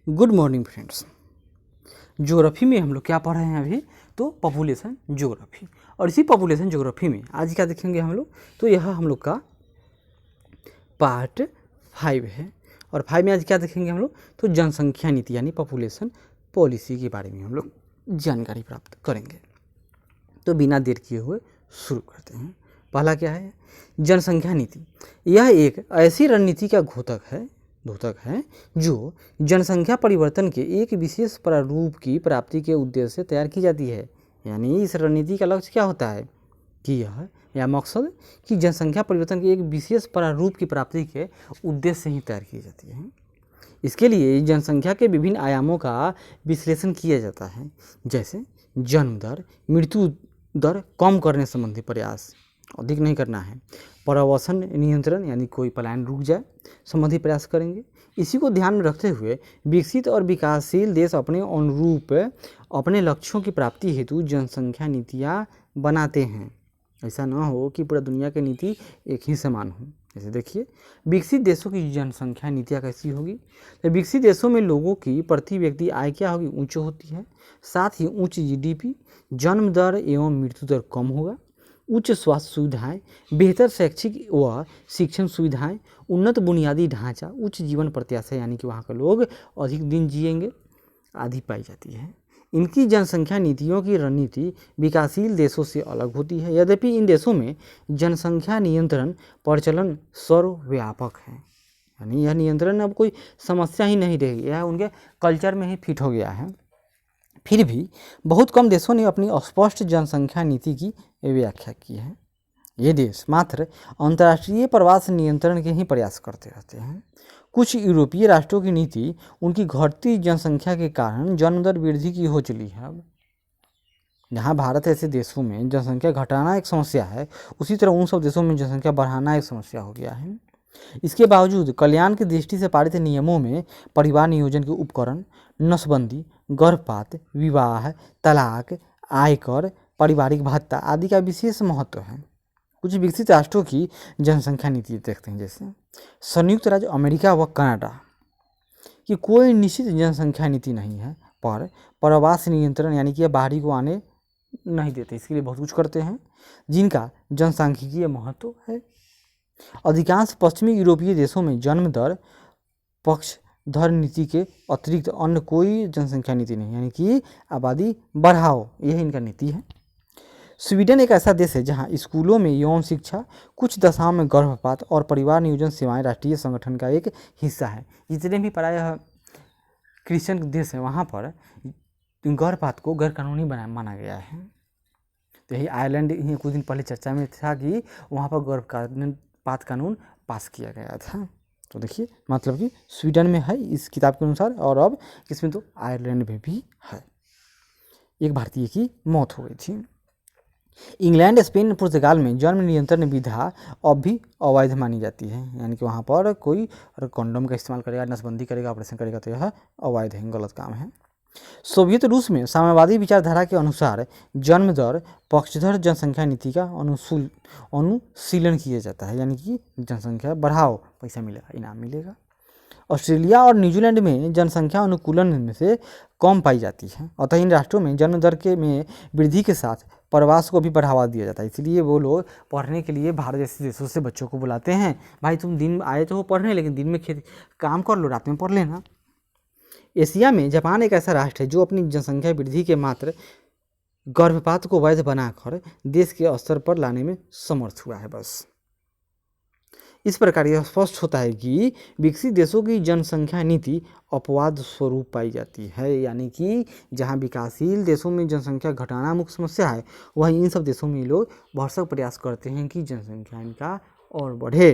Good morning friends. Geography में हम लोग क्या पढ़ रहे हैं अभी? तो पॉपुलेशन ज्योग्राफी। और इसी पॉपुलेशन ज्योग्राफी में आज क्या देखेंगे हम लोग? तो यह हम लोग का पार्ट 5 है। और 5 में आज क्या देखेंगे हम लोग? तो जनसंख्या नीति यानी पॉपुलेशन पॉलिसी के बारे में हम लोग जानकारी प्राप्त करेंगे। तो बिना देर किए हुए शुरू करते हैं। पहला क्या है? जनसंख्या नीति। यह एक ऐसी रणनीति का द्योतक है जो जनसंख्या परिवर्तन के एक विशेष प्रारूप की प्राप्ति के उद्देश्य से तैयार की जाती है। यानी इस रणनीति का लक्ष्य क्या होता है कि यह मकसद कि जनसंख्या परिवर्तन के एक विशेष प्रारूप की प्राप्ति के उद्देश्य से ही तैयार की जाती है। इसके लिए जनसंख्या के विभिन्न आयामों का विश्लेषण किया जाता है, जैसे जन्म दर, मृत्यु दर कम करने संबंधी प्रयास, अधिक नहीं करना है, प्रवासन नियंत्रण यानी कोई पलायन रुक जाए संबंधी प्रयास करेंगे। इसी को ध्यान में रखते हुए विकसित और विकासशील देश अपने अनुरूप अपने लक्ष्यों की प्राप्ति हेतु जनसंख्या नीतियाँ बनाते हैं। ऐसा ना हो कि पूरा दुनिया की नीति एक ही समान हो। जैसे देखिए, विकसित देशों की जनसंख्या नीतियाँ कैसी होगी? तो विकसित देशों में लोगों की प्रति व्यक्ति आय क्या होगी? उच्च होती है। साथ ही उच्च जीडीपी, जन्म दर एवं मृत्यु दर कम होगा, उच्च स्वास्थ्य सुविधाएं, बेहतर शैक्षिक व शिक्षण सुविधाएं, उन्नत बुनियादी ढांचा, उच्च जीवन प्रत्याशा यानी कि वहाँ के लोग अधिक दिन जिएंगे आदि पाई जाती है। इनकी जनसंख्या नीतियों की रणनीति विकासशील देशों से अलग होती है। यद्यपि इन देशों में जनसंख्या नियंत्रण प्रचलन सर्वव्यापक है, यानी यह नियंत्रण अब कोई समस्या ही नहीं रहेगी, यह उनके कल्चर में ही फिट हो गया है। फिर भी बहुत कम देशों ने अपनी स्पष्ट जनसंख्या नीति की व्याख्या की है। ये देश मात्र अंतर्राष्ट्रीय प्रवास नियंत्रण के ही प्रयास करते रहते हैं। कुछ यूरोपीय राष्ट्रों की नीति उनकी घटती जनसंख्या के कारण जन्म दर वृद्धि की हो चली है। अब जहाँ भारत ऐसे देशों में जनसंख्या घटाना एक समस्या है, उसी तरह उन सब देशों में जनसंख्या बढ़ाना एक समस्या हो गया है। इसके बावजूद कल्याण की दृष्टि से पारित नियमों में परिवार नियोजन के उपकरण, नसबंदी, गर्भपात, विवाह, तलाक, आयकर, पारिवारिक भत्ता आदि का विशेष महत्व है। कुछ विकसित राष्ट्रों की जनसंख्या नीति देखते हैं, जैसे संयुक्त राज्य अमेरिका व कनाडा की कोई निश्चित जनसंख्या नीति नहीं है, पर प्रवास नियंत्रण यानी कि बाहरी को आने नहीं देते, इसके लिए बहुत कुछ करते हैं, जिनका जनसांख्यिकीय महत्व है। अधिकांश पश्चिमी यूरोपीय देशों में जन्म दर पक्षधर नीति के अतिरिक्त अन्य कोई जनसंख्या नीति नहीं, यानी कि आबादी बढ़ाओ, यह इनका नीति है। स्वीडन एक ऐसा देश है जहां स्कूलों में यौन शिक्षा, कुछ दशाओं में गर्भपात और परिवार नियोजन सेवाएं राष्ट्रीय संगठन का एक हिस्सा है। जितने भी प्रायः क्रिश्चियन देश हैं वहाँ पर गर्भपात को गैर कानूनी माना गया है। तो यही आयरलैंड कुछ दिन पहले चर्चा में था कि वहाँ पर गर्भपात कानून पास किया गया था। तो देखिए, मतलब कि स्वीडन में है इस किताब के अनुसार, और अब किसमें? तो आयरलैंड में भी है। एक भारतीय की मौत हो गई थी। इंग्लैंड, स्पेन, पुर्तगाल में जन्म नियंत्रण विधा अब भी अवैध मानी जाती है, यानी कि वहाँ पर कोई कंडोम का इस्तेमाल करेगा, नसबंदी करेगा, ऑपरेशन करेगा तो यह अवैध है, गलत काम है। सोवियत रूस में साम्यवादी विचारधारा के अनुसार जन्म दर पक्षधर जनसंख्या नीति का अनुशीलन किया जाता है, यानी कि जनसंख्या बढ़ाओ, पैसा मिलेगा, इनाम मिलेगा। ऑस्ट्रेलिया और न्यूजीलैंड में जनसंख्या अनुकूलन में से कम पाई जाती है, अतः इन राष्ट्रों में जन्म दर के में वृद्धि के साथ प्रवास को भी बढ़ावा दिया जाता है। इसलिए वो लोग पढ़ने के लिए भारत जैसे देशों से बच्चों को बुलाते हैं, भाई तुम दिन आए तो हो पढ़ने, लेकिन दिन में काम कर लो, रात में पढ़ लेना। एशिया में जापान एक ऐसा राष्ट्र है जो अपनी जनसंख्या वृद्धि के मात्र गर्भपात को वैध बनाकर देश के स्तर पर लाने में समर्थ हुआ है। बस इस प्रकार यह स्पष्ट होता है कि विकसित देशों की जनसंख्या नीति अपवाद स्वरूप पाई जाती है, यानी कि जहां विकासशील देशों में जनसंख्या घटाना मुख्य समस्या है, वहीं इन सब देशों में लोग भरसक प्रयास करते हैं कि जनसंख्या इनका और बढ़े।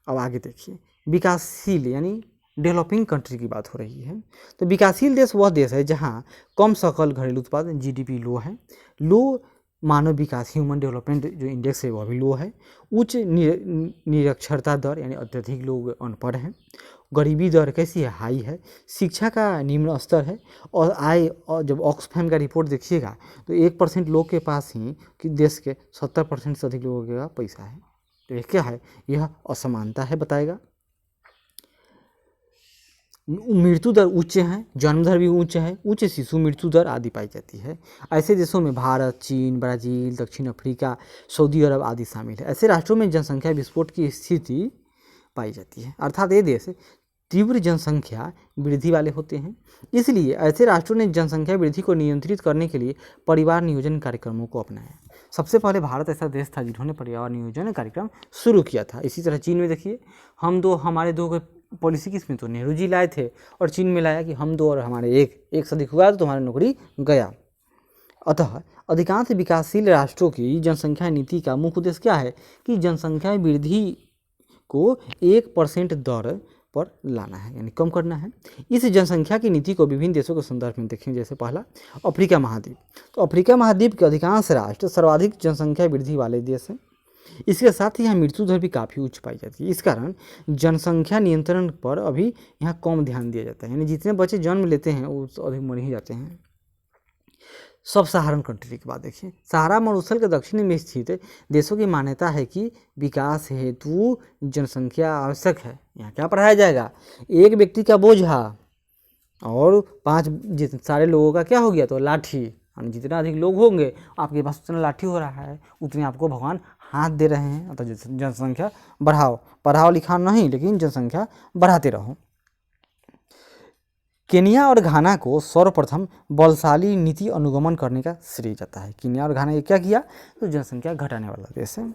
अब आगे देखिए, विकासशील यानी डेवलपिंग कंट्री की बात हो रही है। तो विकासशील देश वह देश है जहां कम सकल घरेलू उत्पाद जीडीपी लो है, लो मानव विकास ह्यूमन डेवलपमेंट जो इंडेक्स है वह भी लो है, उच्च निरक्षरता दर यानी अत्यधिक लोग अनपढ़ हैं, गरीबी दर कैसी है? हाई है, शिक्षा का निम्न स्तर है, और आय, और जब ऑक्सफैम का रिपोर्ट देखिएगा तो 1% लोग के पास ही कि देश के 70% से अधिक लोगों के पैसा है। तो यह क्या है? यह असमानता है, बताएगा। मृत्यु दर उच्च है, जन्म दर भी उच्च है, उच्च शिशु मृत्यु दर आदि पाई जाती है। ऐसे देशों में भारत, चीन, ब्राज़ील, दक्षिण अफ्रीका, सऊदी अरब आदि शामिल है। ऐसे राष्ट्रों में जनसंख्या विस्फोट की स्थिति पाई जाती है, अर्थात ये देश तीव्र जनसंख्या वृद्धि वाले होते हैं। इसलिए ऐसे राष्ट्रों ने जनसंख्या वृद्धि को नियंत्रित करने के लिए परिवार नियोजन कार्यक्रमों को अपनाया। सबसे पहले भारत ऐसा देश था जिन्होंने परिवार नियोजन कार्यक्रम शुरू किया था। इसी तरह चीन में देखिए, हमारे दो पॉलिसी किसमें तो नेहरू जी लाए थे, और चीन में लाया कि हम दो और हमारे एक से अधिक हुआ तो तुम्हारी नौकरी गया। अतः अधिकांश विकासशील राष्ट्रों की जनसंख्या नीति का मुख्य उद्देश्य क्या है कि जनसंख्या वृद्धि को 1% दर पर लाना है, यानी कम करना है। इस जनसंख्या की नीति को विभिन्न देशों के संदर्भ में देखें। जैसे पहला अफ्रीका महाद्वीप, तो अफ्रीका महाद्वीप के अधिकांश राष्ट्र सर्वाधिक जनसंख्या वृद्धि वाले देश हैं। इसके साथ ही यहाँ मृत्यु दर भी काफ़ी उच्च पाई जाती है। इस कारण जनसंख्या नियंत्रण पर अभी यहाँ कम ध्यान दिया जाता है, यानी जितने बच्चे जन्म लेते हैं वो अधिक मर ही जाते हैं। सब सहारन कंट्री की बात देखिए, सहारा मरुस्थल के दक्षिण में स्थित देशों की मान्यता है कि विकास हेतु जनसंख्या आवश्यक है। यहाँ क्या पढ़ाया जाएगा, एक व्यक्ति का बोझा और 5 सारे लोगों का क्या हो गया तो लाठी, यानी जितना अधिक लोग होंगे आपके पास उतना लाठी हो रहा है, उतने आपको भगवान हाथ दे रहे हैं। अतः जनसंख्या बढ़ाओ, पढ़ाओ लिखाओ नहीं, लेकिन जनसंख्या बढ़ाते रहो। केनिया और घाना को सर्वप्रथम बलशाली नीति अनुगमन करने का श्रेय जाता है। केनिया और घाना ये क्या किया तो जनसंख्या घटाने वाला देश है।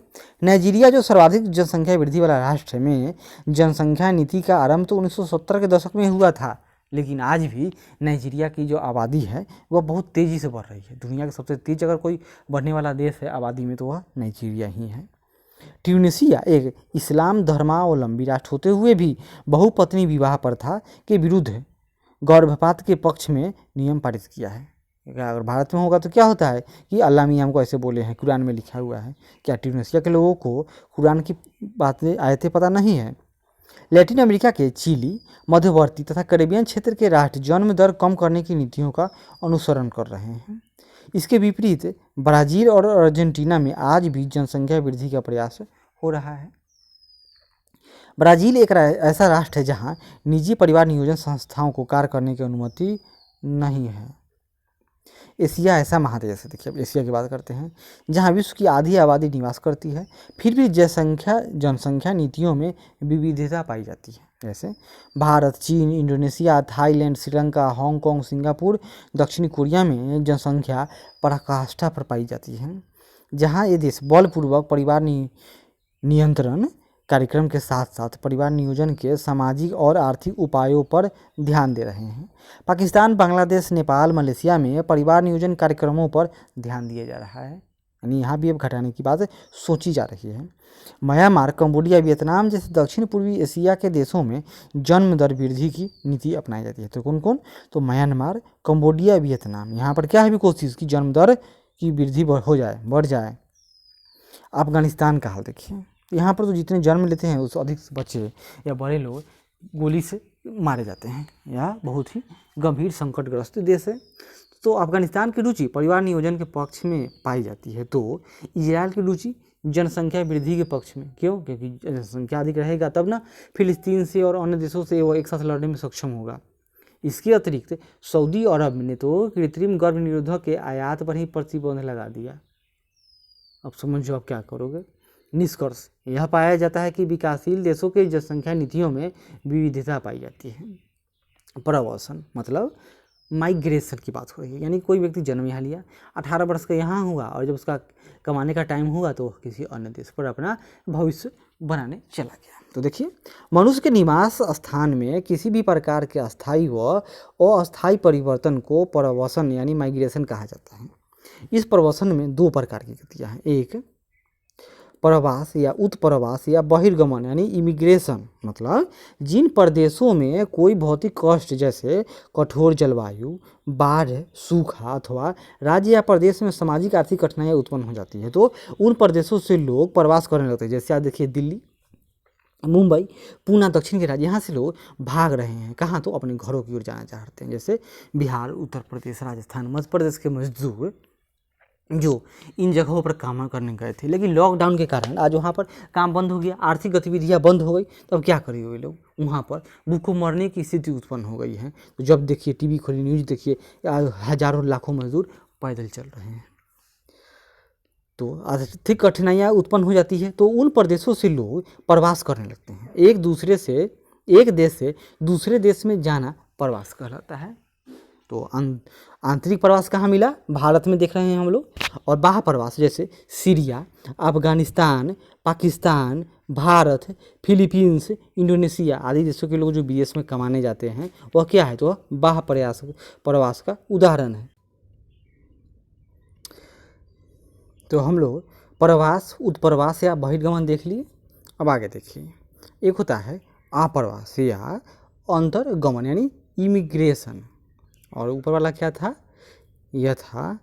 नाइजीरिया जो सर्वाधिक जनसंख्या वृद्धि वाला राष्ट्र में जनसंख्या नीति का आरंभ तो 1970 के दशक में हुआ था, लेकिन आज भी नाइजीरिया की जो आबादी है वह बहुत तेज़ी से बढ़ रही है। दुनिया का सबसे तेज अगर कोई बढ़ने वाला देश है आबादी में तो वह नाइजीरिया ही है। ट्यूनीशिया एक इस्लाम धर्मावलंबी राष्ट्र होते हुए भी बहुपत्नी विवाह प्रथा के विरुद्ध गर्भपात के पक्ष में नियम पारित किया है। अगर भारत में होगा तो क्या होता है कि अल्लाह मियाँ हमको ऐसे बोले हैं, कुरान में लिखा हुआ है। क्या ट्यूनीशिया के लोगों को कुरान की बातें आयतें पता नहीं है। लैटिन अमेरिका के चिली, मध्यवर्ती तथा कैरेबियन क्षेत्र के राष्ट्र जन्म दर कम करने की नीतियों का अनुसरण कर रहे हैं। इसके विपरीत ब्राज़ील और अर्जेंटीना में आज भी जनसंख्या वृद्धि का प्रयास हो रहा है। ब्राज़ील एक ऐसा राष्ट्र है जहां निजी परिवार नियोजन संस्थाओं को कार्य करने की अनुमति नहीं है। एशिया ऐसा महादेश है, देखिए अब एशिया की बात करते हैं, जहां विश्व की आधी आबादी निवास करती है, फिर भी जनसंख्या नीतियों में विविधता पाई जाती है। जैसे भारत, चीन, Indonesia, Thailand, Sri Lanka, Hong Kong, Singapore, दक्षिण कोरिया में जनसंख्या पराकाष्ठा पर पाई जाती है, जहाँ ये देश बलपूर्वक परिवार नियंत्रण कार्यक्रम के साथ साथ परिवार नियोजन के सामाजिक और आर्थिक उपायों पर ध्यान दे रहे हैं। पाकिस्तान, बांग्लादेश, नेपाल, मलेशिया में परिवार नियोजन कार्यक्रमों पर ध्यान दिया जा रहा है, यानी यहाँ भी अब घटाने की बात सोची जा रही है। म्यांमार, कंबोडिया, वियतनाम जैसे दक्षिण पूर्वी एशिया के देशों में जन्म दर वृद्धि की नीति अपनाई जाती है। तो कौन कौन, तो म्यांमार, कंबोडिया, वियतनाम, यहाँ पर क्या है भी कोशिश की जन्म दर की वृद्धि बढ़ जाए। अफगानिस्तान का हाल देखिए, यहाँ पर तो जितने जन्म लेते हैं उससे अधिक बच्चे या बड़े लोग गोली से मारे जाते हैं, यह बहुत ही गंभीर संकटग्रस्त देश है। तो अफगानिस्तान की रुचि परिवार नियोजन के पक्ष में पाई जाती है। तो इजराइल की रुचि जनसंख्या वृद्धि के पक्ष में, क्यों, क्योंकि जनसंख्या अधिक रहेगा तब ना फिलिस्तीन से और अन्य देशों से वो एक साथ लड़ने में सक्षम होगा। इसके अतिरिक्त सऊदी अरब ने तो कृत्रिम गर्भ निरोधक के आयात पर ही प्रतिबंध लगा दिया। अब समझो आप क्या करोगे। निष्कर्ष यह पाया जाता है कि विकासशील देशों के जनसंख्या नीतियों में विविधता पाई जाती है। प्रवासन मतलब माइग्रेशन की बात हो रही है, यानी कोई व्यक्ति जन्म यहाँ लिया, 18 वर्ष का यहाँ हुआ और जब उसका कमाने का टाइम हुआ तो किसी अन्य देश पर अपना भविष्य बनाने चला गया। तो देखिए, मनुष्य के निवास स्थान में किसी भी प्रकार के अस्थायी व अस्थायी परिवर्तन को प्रवासन यानी माइग्रेशन कहा जाता है। इस प्रवासन में 2 प्रकार की गतियाँ हैं। एक प्रवास या उत्प्रवास या बहिर्गमन यानी इमिग्रेशन, मतलब जिन प्रदेशों में कोई भौतिक कष्ट जैसे कठोर जलवायु, बाढ़, सूखा अथवा राज्य या प्रदेश में सामाजिक आर्थिक कठिनाइयाँ उत्पन्न हो जाती है तो उन प्रदेशों से लोग प्रवास करने लगते हैं। जैसे आप देखिए दिल्ली, मुंबई, पूना, दक्षिण के राज्य, यहाँ से लोग भाग रहे हैं कहाँ, तो अपने घरों की ओर जाना चाहते हैं। जैसे बिहार, उत्तर प्रदेश, राजस्थान, मध्य प्रदेश के मजदूर जो इन जगहों पर काम करने गए थे, लेकिन लॉकडाउन के कारण आज वहाँ पर काम बंद हो गया, आर्थिक गतिविधियाँ बंद हो गई, तो अब क्या करेंगे वे लोग, वहाँ पर भूखों मरने की स्थिति उत्पन्न हो गई है। तो जब देखिए टीवी खोलिए, न्यूज़ देखिए, हजारों लाखों मजदूर पैदल चल रहे हैं, तो आर्थिक कठिनाइयाँ उत्पन्न हो जाती है। तो उन प्रदेशों से लोग प्रवास करने लगते हैं, एक देश से दूसरे देश में जाना प्रवास कहलाता है। तो आंतरिक प्रवास कहाँ मिला, भारत में देख रहे हैं हम लोग, और बाह्य प्रवास जैसे Syria, Afghanistan, Pakistan, Bharat, Philippines, Indonesia आदि देशों के लोग जो विदेश में कमाने जाते हैं, वह क्या है, तो वह बाह्य प्रवास का उदाहरण है। तो हम लोग प्रवास, उत्प्रवास या बहिर्गमन देख लिए। अब आगे देखिए, एक होता है आप्रवास या अंतर्गमन यानी इमिग्रेशन, और ऊपर वाला क्या था, यह था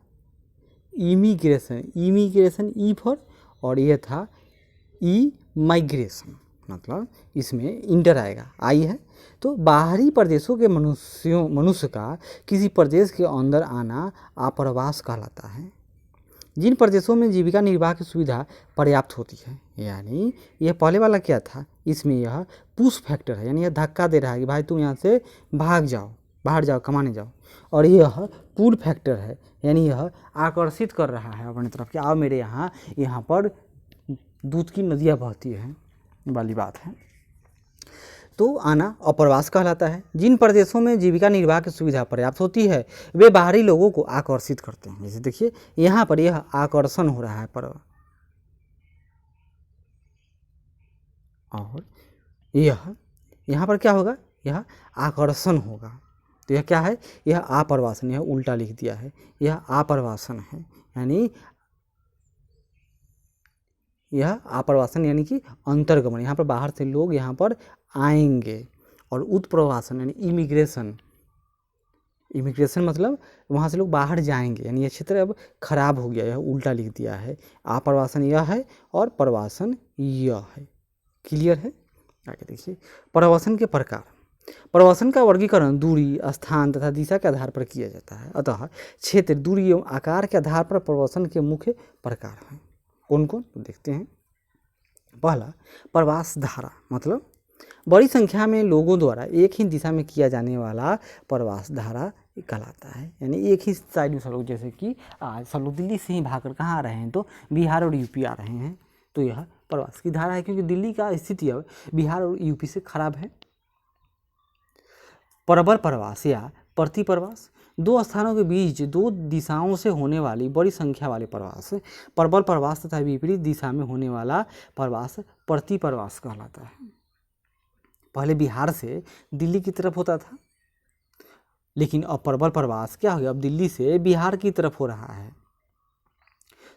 इमिग्रेशन, ई फॉर, और यह था ई माइग्रेशन, मतलब इसमें इंटर आएगा, आई है। तो बाहरी प्रदेशों के मनुष्य का किसी प्रदेश के अंदर आना आप्रवास कहलाता है। जिन प्रदेशों में जीविका निर्वाह की सुविधा पर्याप्त होती है, यानी यह पहले वाला क्या था, इसमें यह पुश फैक्टर है, यानी यह धक्का दे रहा है कि भाई तुम यहाँ से भाग जाओ, बाहर जाओ, कमाने जाओ, और यह पुल फैक्टर है, यानी यह आकर्षित कर रहा है अपनी तरफ कि आओ मेरे यहाँ पर दूध की नदियाँ बहती हैं वाली बात है। तो आना अप्रवास कहलाता है। जिन प्रदेशों में जीविका निर्वाह की सुविधा पर्याप्त होती है, वे बाहरी लोगों को आकर्षित करते हैं। जैसे देखिए यहाँ पर यह आकर्षण हो रहा है और यहाँ पर क्या होगा, यह आकर्षण होगा। तो यह क्या है, यह आप्रवासन, यह उल्टा लिख दिया है, यह आप्रवासन है, यानी यह आप्रवासन यानी कि अंतर्गमन, यहाँ पर बाहर से लोग यहाँ पर आएंगे। और उत्प्रवासन यानी इमिग्रेशन मतलब वहाँ से लोग बाहर जाएंगे, यानी यह क्षेत्र अब खराब हो गया, यह उल्टा लिख दिया है। आप्रवासन यह है और प्रवासन यह है। क्लियर है। आगे देखिए, प्रवासन के प्रकार। प्रवासन का वर्गीकरण दूरी, स्थान तथा दिशा के आधार पर किया जाता है। अतः क्षेत्र, दूरी एवं आकार के आधार पर प्रवासन के मुख्य प्रकार हैं। कौन कौन, तो देखते हैं। पहला, प्रवास धारा, मतलब बड़ी संख्या में लोगों द्वारा एक ही दिशा में किया जाने वाला प्रवास धारा कहलाता है। यानी एक ही साइड में सब लोग, जैसे कि आज सब लोग दिल्ली से ही भागकर कहाँ आ रहे हैं, तो बिहार और यूपी आ रहे हैं, तो यह प्रवास की धारा है, क्योंकि दिल्ली का स्थिति अब बिहार और यूपी से खराब है। प्रबल प्रवास या प्रति प्रवास, दो स्थानों के बीच दो दिशाओं से होने वाली बड़ी संख्या वाले प्रवास प्रबल प्रवास तथा विपरीत दिशा में होने वाला प्रवास प्रति प्रवास कहलाता है। पहले बिहार से दिल्ली की तरफ होता था, लेकिन अब प्रबल प्रवास क्या हो गया, अब दिल्ली से बिहार की तरफ हो रहा है।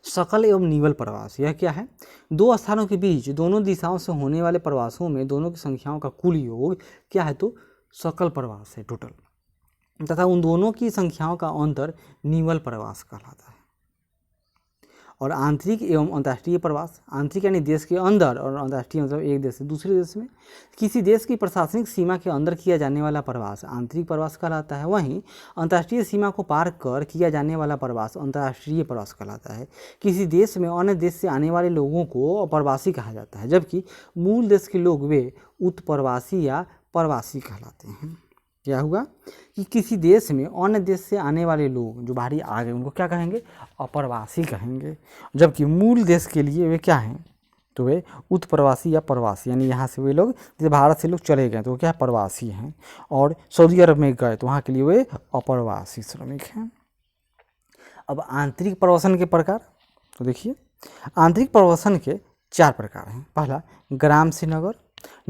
सकल एवं निवल प्रवास, यह क्या है, दो स्थानों के बीच दोनों दिशाओं से होने वाले प्रवासों में दोनों की संख्याओं का कुल योग क्या है, तो सकल प्रवास है टोटल, तथा उन दोनों की संख्याओं का अंतर निवल प्रवास कहलाता है। और आंतरिक एवं अंतर्राष्ट्रीय प्रवास, आंतरिक यानी देश के अंदर, और अंतर्राष्ट्रीय मतलब एक देश से दूसरे देश में किसी देश की प्रशासनिक सीमा के अंदर किया जाने वाला प्रवास आंतरिक प्रवास कहलाता है। वहीं अंतर्राष्ट्रीय सीमा को पार कर किया जाने वाला प्रवास अंतर्राष्ट्रीय प्रवास कहलाता है। किसी देश में अन्य देश से आने वाले लोगों को अप्रवासी कहा जाता है, जबकि मूल देश के लोग वे उत्प्रवासी या प्रवासी कहलाते हैं। क्या हुआ कि किसी देश में अन्य देश से आने वाले लोग जो बाहरी आ गए उनको क्या कहेंगे, अप्रवासी कहेंगे, जबकि मूल देश के लिए वे क्या हैं, तो वे उत्प्रवासी या प्रवासी, यानी यहाँ से वे लोग जैसे भारत से लोग चले गए तो वो क्या प्रवासी हैं, और सऊदी अरब में गए तो वहाँ के लिए वे अप्रवासी श्रमिक हैं। अब आंतरिक प्रवासन के प्रकार, तो देखिए आंतरिक प्रवासन के 4 प्रकार हैं। पहला, ग्राम से नगर,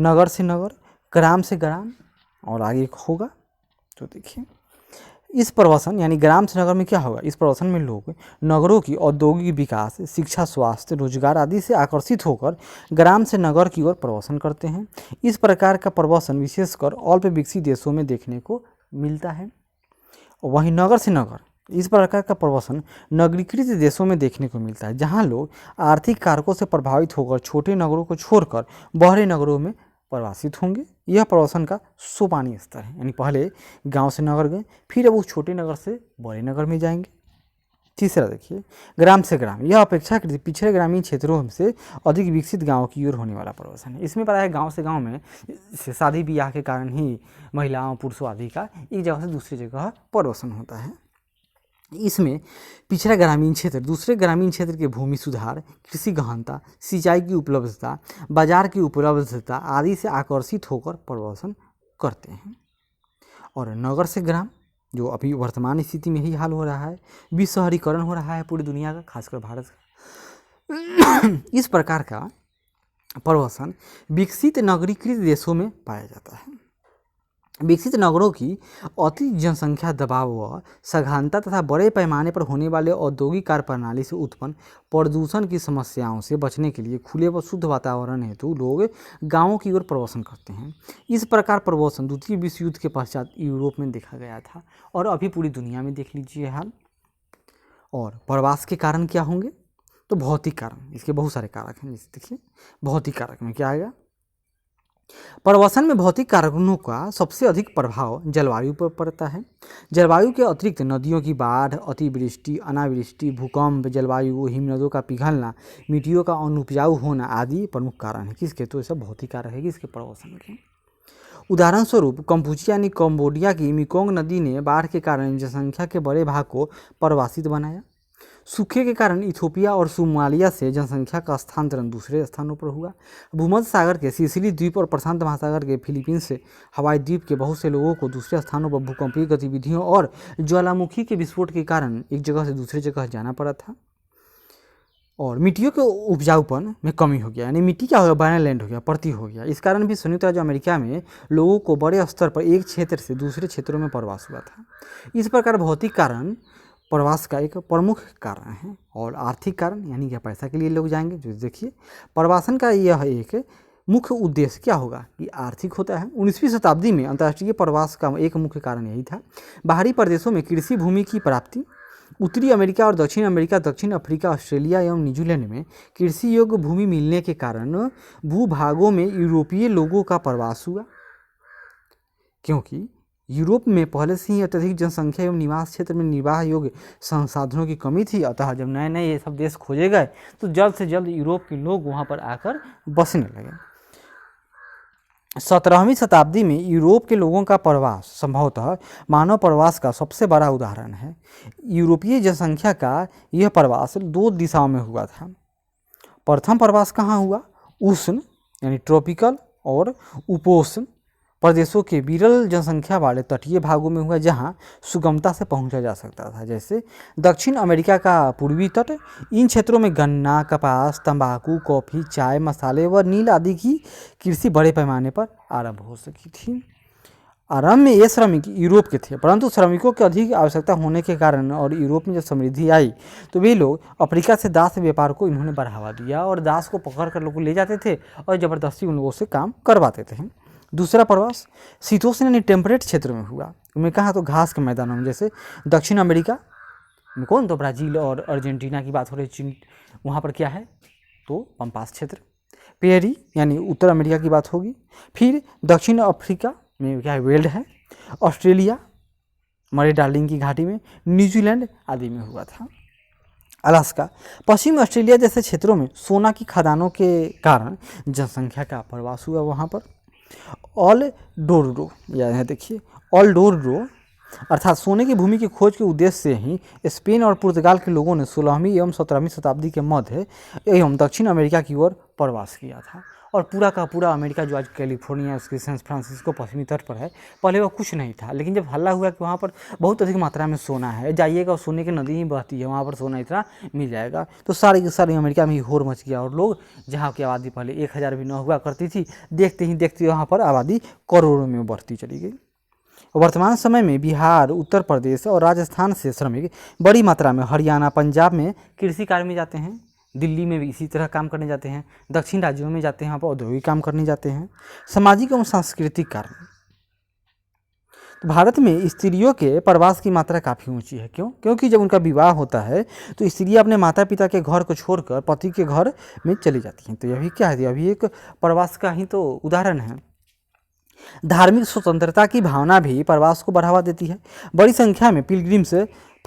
नगर से नगर, ग्राम से ग्राम, और आगे एक होगा। तो देखिए इस प्रवासन यानी ग्राम से नगर में क्या होगा, इस प्रवासन में लोग नगरों की औद्योगिक विकास, शिक्षा, स्वास्थ्य, रोजगार आदि से आकर्षित होकर ग्राम से नगर की ओर प्रवासन करते हैं। इस प्रकार का प्रवासन विशेषकर अल्प विकसित देशों में देखने को मिलता है। वहीं नगर से नगर, इस प्रकार का प्रवासन नगरीकृत देशों में देखने को मिलता है, जहाँ लोग आर्थिक कारकों से प्रभावित होकर छोटे नगरों को छोड़कर बड़े नगरों में प्रवासित होंगे। यह प्रवासन का सोपानी स्तर है, यानी पहले गांव से नगर गए, फिर अब उस छोटे नगर से बड़े नगर में जाएंगे। तीसरा देखिए, ग्राम से ग्राम, यह अपेक्षाकृत पिछड़े ग्रामीण क्षेत्रों से अधिक विकसित गाँव की ओर होने वाला प्रवसन है। इसमें पता है गाँव से गाँव में शादी ब्याह के कारण ही महिलाओं पुरुषों आदि का एक जगह से दूसरी जगह प्रवसन होता है। इसमें पिछड़ा ग्रामीण क्षेत्र दूसरे ग्रामीण क्षेत्र के भूमि सुधार, कृषि गहनता, सिंचाई की उपलब्धता, बाजार की उपलब्धता आदि से आकर्षित होकर प्रवसन करते हैं। और नगर से ग्राम, जो अभी वर्तमान स्थिति में ही हाल हो रहा है, विशहरीकरण हो रहा है पूरी दुनिया का, खासकर भारत का। इस प्रकार का प्रवसन विकसित नगरीकृत देशों में पाया जाता है। विकसित नगरों की अति जनसंख्या दबाव व सघनता तथा बड़े पैमाने पर होने वाले औद्योगिक कार्य प्रणाली से उत्पन्न प्रदूषण की समस्याओं से बचने के लिए खुले व शुद्ध वातावरण हेतु लोग गांवों की ओर प्रवासन करते हैं। इस प्रकार प्रवासन द्वितीय विश्व युद्ध के पश्चात यूरोप में देखा गया था और अभी पूरी दुनिया में देख लीजिए हाल। और प्रवास के कारण क्या होंगे, तो भौतिक कारण, इसके बहुत सारे कारक हैं। जैसे देखिए भौतिक कारक में क्या आएगा, प्रवसन में भौतिक कारकों का सबसे अधिक प्रभाव जलवायु पर पड़ता है। जलवायु के अतिरिक्त नदियों की बाढ़, अतिवृष्टि, अनावृष्टि, भूकंप, जलवायु, हिमनदों का पिघलना, मिट्टियों का अनुपजाऊ होना आदि प्रमुख कारण है। किसके, तो ये सब भौतिक कारक है किसके, प्रवसन के। उदाहरण स्वरूप कंबोडिया यानी कंबोडिया की मेकोंग नदी ने बाढ़ के कारण जनसंख्या के बड़े भाग को प्रवासित बनाया। सूखे के कारण इथोपिया और सोमालिया से जनसंख्या का स्थानांतरण दूसरे स्थानों पर हुआ। भूमध्य सागर के सिसिली द्वीप और प्रशांत महासागर के फिलीपींस से हवाई द्वीप के बहुत से लोगों को दूसरे स्थानों पर भूकंपीय गतिविधियों और ज्वालामुखी के विस्फोट के कारण एक जगह से दूसरी जगह जाना पड़ा था। और मिट्टियों के उपजाऊपन में कमी हो गया, यानी मिट्टी क्या हो गया, बायलैंड हो गया, परती हो गया। इस कारण भी संयुक्त राज्य अमेरिका में लोगों को बड़े स्तर पर एक क्षेत्र से दूसरे क्षेत्रों में प्रवास हुआ था। इस प्रकार भौतिक कारण प्रवास का एक प्रमुख कारण है। और आर्थिक कारण, यानी कि पैसा के लिए लोग जाएंगे। जो देखिए प्रवासन का यह एक मुख्य उद्देश्य क्या होगा कि आर्थिक होता है। 19वीं शताब्दी में अंतर्राष्ट्रीय प्रवास का एक मुख्य कारण यही था। बाहरी प्रदेशों में कृषि भूमि की प्राप्ति। उत्तरी अमेरिका और दक्षिण अमेरिका, दक्षिण अफ्रीका, ऑस्ट्रेलिया एवं न्यूजीलैंड में कृषि योग्य भूमि मिलने के कारण भूभागों में यूरोपीय लोगों का प्रवास हुआ, क्योंकि यूरोप में पहले से ही अत्यधिक जनसंख्या एवं निवास क्षेत्र में निर्वाह योग्य संसाधनों की कमी थी। अतः जब नए नए ये सब देश खोजे गए तो जल्द से जल्द यूरोप के लोग वहाँ पर आकर बसने लगे। 17वीं शताब्दी में यूरोप के लोगों का प्रवास संभवतः मानव प्रवास का सबसे बड़ा उदाहरण है। यूरोपीय जनसंख्या का यह प्रवास 2 दिशाओं में हुआ था। प्रथम प्रवास कहाँ हुआ, उष्ण यानी ट्रॉपिकल और उपोष्ण प्रदेशों के विरल जनसंख्या वाले तटीय भागों में हुआ, जहां सुगमता से पहुंचा जा सकता था, जैसे दक्षिण अमेरिका का पूर्वी तट। इन क्षेत्रों में गन्ना, कपास, तंबाकू, कॉफ़ी, चाय, मसाले व नील आदि की कृषि बड़े पैमाने पर आरंभ हो सकी थी। आरंभ में ये श्रमिक यूरोप के थे, परंतु श्रमिकों की अधिक आवश्यकता होने के कारण और यूरोप में जब समृद्धि आई तो वे लोग अफ्रीका से दास व्यापार को इन्होंने बढ़ावा दिया और दास को पकड़ कर लोग ले जाते थे और ज़बरदस्ती उन लोगों से काम करवाते थे। दूसरा प्रवास शीतोष्ण यानी टेम्परेट क्षेत्र में हुआ। मैं कहा तो घास के मैदानों में, जैसे दक्षिण अमेरिका में कौन, तो ब्राज़ील और अर्जेंटीना की बात हो रही, चीन, वहाँ पर क्या है तो पम्पास क्षेत्र। पेरी यानी उत्तर अमेरिका की बात होगी। फिर दक्षिण अफ्रीका में क्या है, वेल्ड है। ऑस्ट्रेलिया मरे डार्लिंग की घाटी में, न्यूजीलैंड आदि में हुआ था। अलास्का, पश्चिम ऑस्ट्रेलिया जैसे क्षेत्रों में सोना की खदानों के कारण जनसंख्या का प्रवास हुआ वहाँ पर। ऑल डोरो, यह देखिए ऑल डोरो अर्थात सोने की भूमि की खोज के उद्देश्य से ही स्पेन और पुर्तगाल के लोगों ने 16वीं एवं 17वीं शताब्दी के मध्य एवं दक्षिण अमेरिका की ओर प्रवास किया था। और पूरा का पूरा अमेरिका जो आज कैलिफोर्निया, उसके सैन फ्रांसिस्को पश्चिमी तट पर है, पहले वो कुछ नहीं था, लेकिन जब हल्ला हुआ कि वहाँ पर बहुत अधिक मात्रा में सोना है, जाइएगा और सोने की नदी ही बहती है, वहाँ पर सोना इतना मिल जाएगा, तो सारी की सारी अमेरिका में ही होड़ मच गया। और लोग, जहाँ की आबादी पहले 1000 भी न हुआ करती थी, देखते ही देखते वहाँ पर आबादी करोड़ों में बढ़ती चली गई। वर्तमान समय में बिहार, उत्तर प्रदेश और राजस्थान से श्रमिक बड़ी मात्रा में हरियाणा, पंजाब में कृषि कार्य में जाते हैं। दिल्ली में भी इसी तरह काम करने जाते हैं। दक्षिण राज्यों में जाते हैं, वहाँ पर औद्योगिक काम करने जाते हैं। सामाजिक एवं सांस्कृतिक कारण, तो भारत में स्त्रियों के प्रवास की मात्रा काफ़ी ऊंची है। क्यों? क्योंकि जब उनका विवाह होता है तो स्त्रियां अपने माता पिता के घर को छोड़कर पति के घर में चली जाती हैं। तो यह भी क्या है, यह भी एक प्रवास का ही तो उदाहरण है। धार्मिक स्वतंत्रता की भावना भी प्रवास को बढ़ावा देती है। बड़ी संख्या में पिलग्रिम्स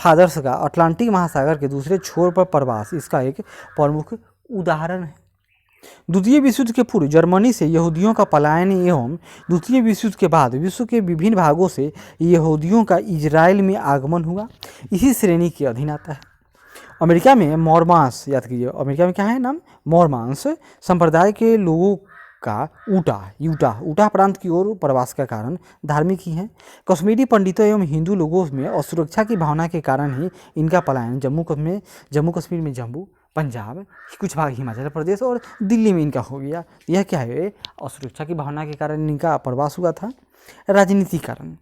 फादर्स का अटलांटिक महासागर के दूसरे छोर पर प्रवास इसका एक प्रमुख उदाहरण है। द्वितीय विश्व युद्ध के पूर्व जर्मनी से यहूदियों का पलायन एवं द्वितीय विश्व युद्ध के बाद विश्व के विभिन्न भागों से यहूदियों का इजराइल में आगमन हुआ, इसी श्रेणी के अधीन आता है। अमेरिका में मॉर्मन्स, याद कीजिए अमेरिका में क्या है नाम, मॉर्मन्स संप्रदाय के लोगों का यूटा प्रांत की ओर प्रवास का कारण धार्मिक ही है। कश्मीरी पंडितों एवं हिंदू लोगों में असुरक्षा की भावना के कारण ही इनका पलायन जम्मू कश्मीर में जम्मू, पंजाब, कुछ भाग हिमाचल प्रदेश और दिल्ली में इनका हो गया। यह क्या है, असुरक्षा की भावना के कारण इनका प्रवास हुआ था। राजनीतिक कारण,